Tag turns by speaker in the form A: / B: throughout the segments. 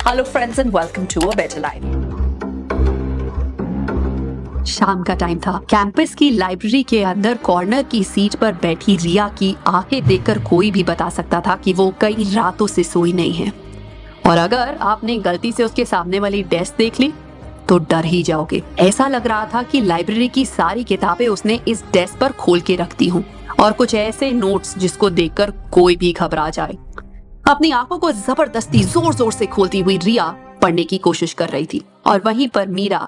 A: Hello friends and welcome to a better life. शाम का time था। कैंपस की लाइब्रेरी के अंदर कॉर्नर की सीट पर बैठी रिया की आंखें देखकर कोई भी बता सकता था कि वो कई रातों से सोई नहीं है। और अगर आपने गलती से उसके सामने वाली डेस्क देख ली तो डर ही जाओगे। ऐसा लग रहा था कि लाइब्रेरी की सारी किताबें उसने इस डेस्क पर खोल के रख दी हूँ और कुछ ऐसे नोट्स जिसको देखकर कोई भी घबरा जाए। अपनी आंखों को जबरदस्ती जोर जोर से खोलती हुई रिया पढ़ने की कोशिश कर रही थी और वहीं पर मीरा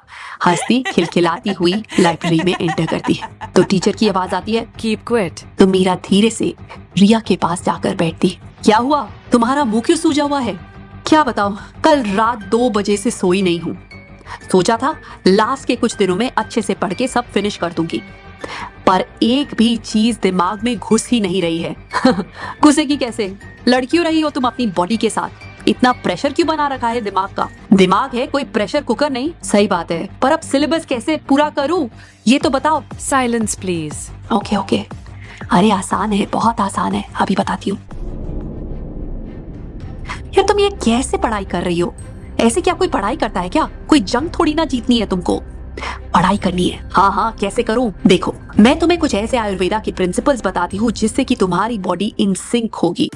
A: हंसती खिलखिलाती हुई लाइब्रेरी में एंटर करती है तो टीचर की आवाज आती है,
B: कीप क्विट।
A: तो मीरा धीरे से रिया के पास जाकर बैठती। क्या हुआ, तुम्हारा मुंह क्यों सूजा हुआ है? क्या बताऊं, कल रात 2 बजे से सोई नहीं हूँ। सोचा था लास्ट के कुछ दिनों में अच्छे से पढ़ के सब फिनिश कर दूंगी, पर एक भी चीज दिमाग में घुस ही नहीं रही है। घुसेगी कैसे? लड़कियों रही हो तुम अपनी बॉडी के साथ, इतना प्रेशर क्यों बना रखा है दिमाग का? दिमाग है कोई प्रेशर कुकर नहीं। सही बात है, पर अब सिलेबस कैसे पूरा करूं ये तो बताओ।
B: Silence please.
A: ओके। अरे आसान है, बहुत आसान है, अभी बताती हूँ। यार तुम ये कैसे पढ़ाई कर रही हो? ऐसे क्या कोई पढ़ाई करता है क्या? कोई जंग थोड़ी ना जीतनी है तुमको, पढ़ाई करनी है। हाँ, कैसे करूं? देखो, मैं तुम्हें कुछ ऐसे आयुर्वेदा के प्रिंसिपल्स बताती हूँ जिससे कि तुम्हारी बॉडी इन सिंक होगी।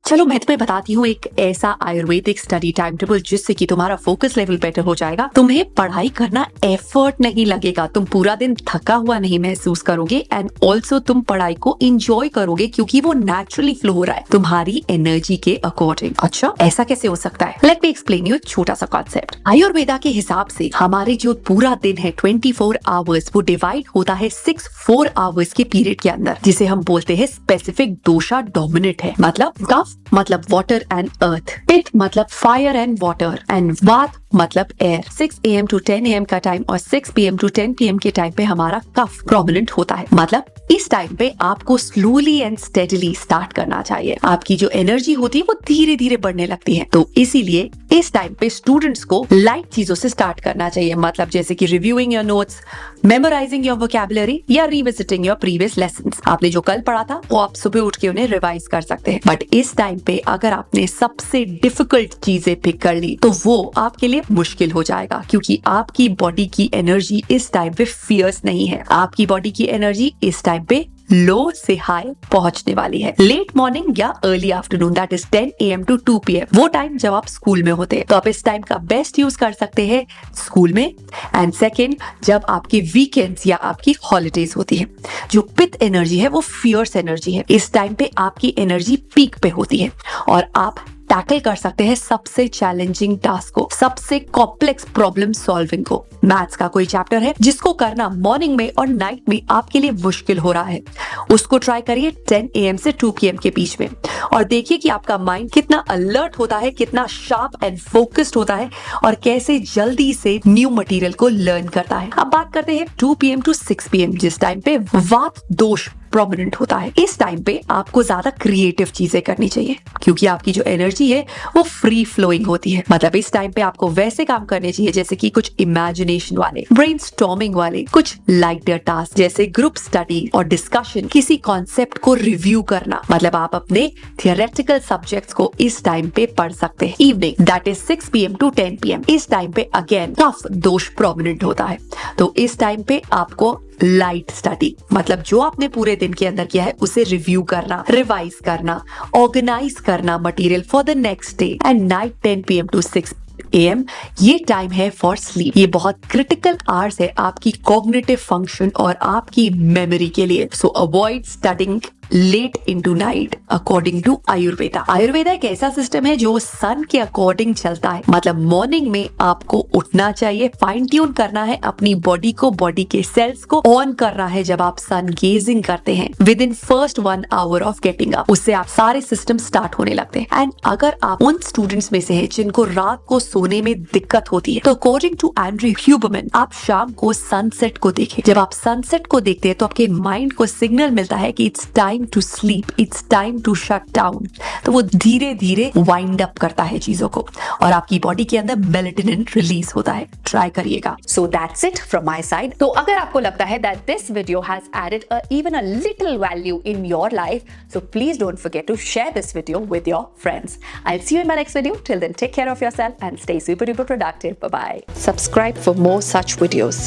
A: चलो मैं तुम्हें बताती हूँ एक ऐसा आयुर्वेदिक स्टडी टाइम टेबल जिससे कि तुम्हारा फोकस लेवल बेटर हो जाएगा। तुम्हें पढ़ाई करना एफर्ट नहीं लगेगा, तुम पूरा दिन थका हुआ नहीं महसूस करोगे एंड ऑल्सो तुम पढ़ाई को एंजॉय करोगे क्योंकि वो नेचुरली फ्लो हो रहा है तुम्हारी एनर्जी के अकॉर्डिंग। अच्छा, ऐसा कैसे हो सकता है? लेट मी एक्सप्लेन यू एक छोटा सा कॉन्सेप्ट। आयुर्वेदा के हिसाब से हमारे जो पूरा दिन है 24 आवर्स वो डिवाइड होता है 6 4 आवर्स के पीरियड के अंदर, जिसे हम बोलते हैं स्पेसिफिक दोषा डोमिनेट है। मतलब कफ मतलब वाटर एंड अर्थ, पित्त मतलब फायर एंड वाटर एंड वात मतलब एयर। 6 AM to 10 AM का टाइम और 6 PM to 10 PM के टाइम पे हमारा कफ प्रोमिनेंट होता है। मतलब इस टाइम पे आपको स्लोली एंड स्टेडीली स्टार्ट करना चाहिए। आपकी जो एनर्जी होती है वो धीरे धीरे बढ़ने लगती है, तो इसीलिए इस टाइम पे स्टूडेंट्स को लाइट चीजों से स्टार्ट करना चाहिए। मतलब जैसे कि reviewing your notes, memorising your vocabulary या रिविजिटिंग योर प्रीवियस लेसन्स। आपने जो कल पढ़ा था वो आप सुबह उठ के उन्हें रिवाइज कर सकते हैं। बट इस टाइम पे अगर आपने सबसे डिफिकल्ट चीजें पिक कर ली तो वो आपके लिए मुश्किल हो जाएगा, क्योंकि आपकी बॉडी की एनर्जी इस टाइम पे फियर्स नहीं है। आपकी बॉडी की एनर्जी इस टाइम पे लो से हाई पहुंचने वाली है। लेट मॉर्निंग या early afternoon, that is 10 AM to 2 PM, वो टाइम जब आप स्कूल में होते हैं, तो आप इस टाइम का बेस्ट यूज कर सकते हैं स्कूल में। एंड सेकेंड, जब आपके वीकेंड्स या आपकी हॉलीडेज होती है। जो पित्त एनर्जी है वो फियर्स एनर्जी है, इस टाइम पे आपकी एनर्जी पीक पे होती है और आप टैकल कर सकते हैं सबसे चैलेंजिंग टास्क को, सबसे कॉम्प्लेक्स प्रॉब्लम सॉल्विंग को। मैथ्स का कोई चैप्टर है जिसको करना मॉर्निंग में और नाइट में आपके लिए मुश्किल हो रहा है, उसको ट्राई करिए 10 AM से 2 PM के बीच में और देखिए कि आपका माइंड कितना अलर्ट होता है, कितना शार्प एंड फोकस्ड होता है और कैसे जल्दी से न्यू मटेरियल को लर्न करता है। अब बात करते हैं 2 PM to 6 PM, जिस टाइम पे वात दोष प्रोमिनेंट होता है। इस टाइम पे आपको ज्यादा क्रिएटिव चीजें करनी चाहिए क्योंकि आपकी जो एनर्जी है वो फ्री फ्लोइंग होती है। मतलब इस टाइम पे आपको वैसे काम करने चाहिए जैसे कि कुछ इमेजिनेशन वाले, ब्रेनस्टॉर्मिंग वाले, कुछ लाइटर टास्क जैसे ग्रुप स्टडी और डिस्कशन, किसी कॉन्सेप्ट को रिव्यू करना। मतलब आप अपने थियोरेटिकल सब्जेक्ट्स को इस टाइम पे पढ़ सकते हैं। Evening, that is 6 PM to 10 PM, इस टाइम पे अगेन कफ दोष प्रोमिनेंट होता है, तो इस टाइम पे आपको लाइट स्टडी, मतलब जो आपने पूरे दिन के अंदर किया है उसे रिव्यू करना, रिवाइज करना, ऑर्गेनाइज करना material for the next day. And night 10 PM to 6 AM, ये टाइम है फॉर स्लीप। ये बहुत क्रिटिकल आवर्स है आपकी कॉग्निटिव फंक्शन और आपकी मेमोरी के लिए। So avoid studying late into night according to Ayurveda. Ayurveda एक ऐसा सिस्टम है जो सन के अकॉर्डिंग चलता है। मतलब मॉर्निंग में आपको उठना चाहिए, फाइन ट्यून करना है अपनी बॉडी को, बॉडी के सेल्स को ऑन करना है जब आप सन गेजिंग करते हैं with in first 1 hour of getting up. उससे आप सारे सिस्टम स्टार्ट होने लगते हैं। एंड अगर आप उन स्टूडेंट्स में से हैं जिनको रात को सोने में दिक्कत होती है, तो अकॉर्डिंग टू एंड्रयू ह्यूबरमैन आप शाम को सनसेट को देखें। जब आप सनसेट को देखते हैं तो आपके माइंड को सिग्नल मिलता है कि it's time time to sleep, it's time to shut down. तो वो धीरे धीरे वाइंड अप करता है चीजों को और आपकी बॉडी के अंदर मेलेटोनिन रिलीज होता है। ट्राई करिएगा।
B: So that's it from my side. तो अगर आपको लगता है that this video has added even a little value in your life, so please don't forget to share this video with your friends. I'll see you in my next video. Till then, take care of yourself and stay super duper productive. Bye bye. Subscribe for more such videos.